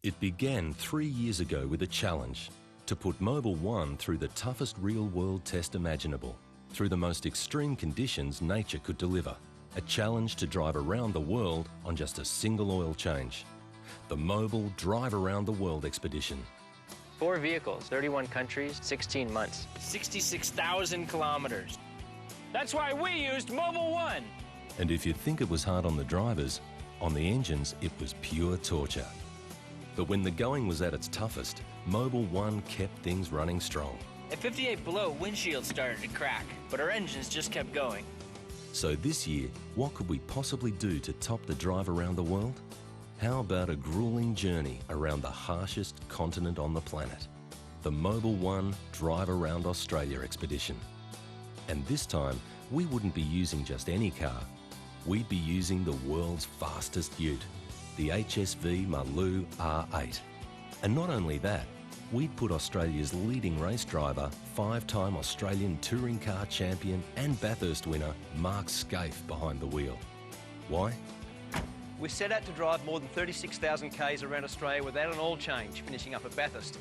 It began 3 years ago with a challenge to put Mobil 1 through the toughest real-world test imaginable, through the most extreme conditions nature could deliver. A challenge to drive around the world on just a single oil change. The Mobil Drive Around the World Expedition. 4 vehicles, 31 countries, 16 months. 66,000 kilometers. That's why we used Mobil 1. And if you think it was hard on the drivers, on the engines it was pure torture. But when the going was at its toughest, Mobil 1 kept things running strong. At 58 below, windshields started to crack, but our engines just kept going. So this year, what could we possibly do to top the drive around the world? How about a grueling journey around the harshest continent on the planet? The Mobil 1 Drive Around Australia Expedition. And this time, we wouldn't be using just any car. We'd be using the world's fastest ute, the HSV Maloo R8. And not only that, we'd put Australia's leading race driver, 5-time Australian touring car champion and Bathurst winner, Mark Skaife behind the wheel. Why? We set out to drive more than 36,000 k's around Australia without an oil change, finishing up at Bathurst.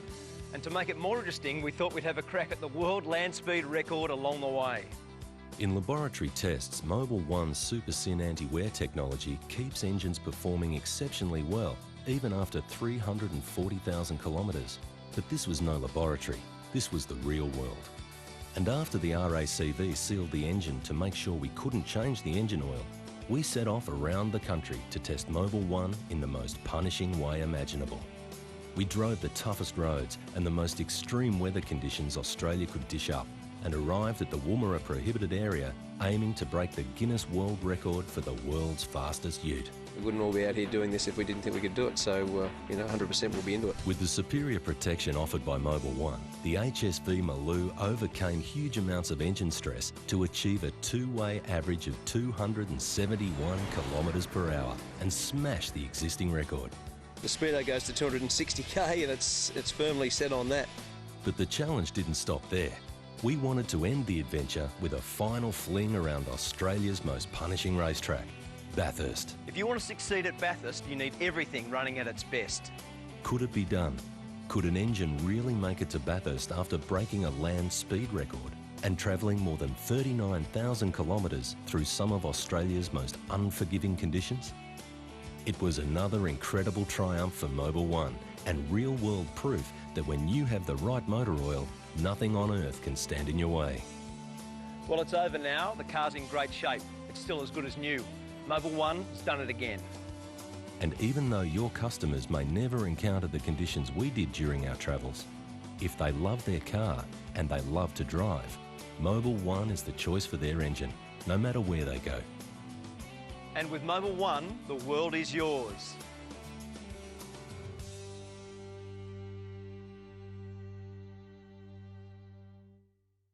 And to make it more interesting, we thought we'd have a crack at the world land speed record along the way. In laboratory tests, Mobil 1's SuperSyn anti-wear technology keeps engines performing exceptionally well, even after 340,000 kilometres. But this was no laboratory, this was the real world. And after the RACV sealed the engine to make sure we couldn't change the engine oil, we set off around the country to test Mobil 1 in the most punishing way imaginable. We drove the toughest roads and the most extreme weather conditions Australia could dish up, and arrived at the Woomera prohibited area aiming to break the Guinness World Record for the world's fastest ute. We wouldn't all be out here doing this if we didn't think we could do it, so 100% we'll be into it. With the superior protection offered by Mobil 1, the HSV Maloo overcame huge amounts of engine stress to achieve a two-way average of 271 kilometres per hour and smash the existing record. The speedo goes to 260k and it's firmly set on that. But the challenge didn't stop there. We wanted to end the adventure with a final fling around Australia's most punishing racetrack, Bathurst. If you want to succeed at Bathurst, you need everything running at its best. Could it be done? Could an engine really make it to Bathurst after breaking a land speed record and travelling more than 39,000 kilometres through some of Australia's most unforgiving conditions? It was another incredible triumph for Mobil 1 and real-world proof that when you have the right motor oil, nothing on earth can stand in your way. Well, it's over now. The car's in great shape. It's still as good as new. Mobil 1's done it again. And even though your customers may never encounter the conditions we did during our travels, if they love their car and they love to drive, Mobil 1 is the choice for their engine, no matter where they go. And with Mobil 1, the world is yours.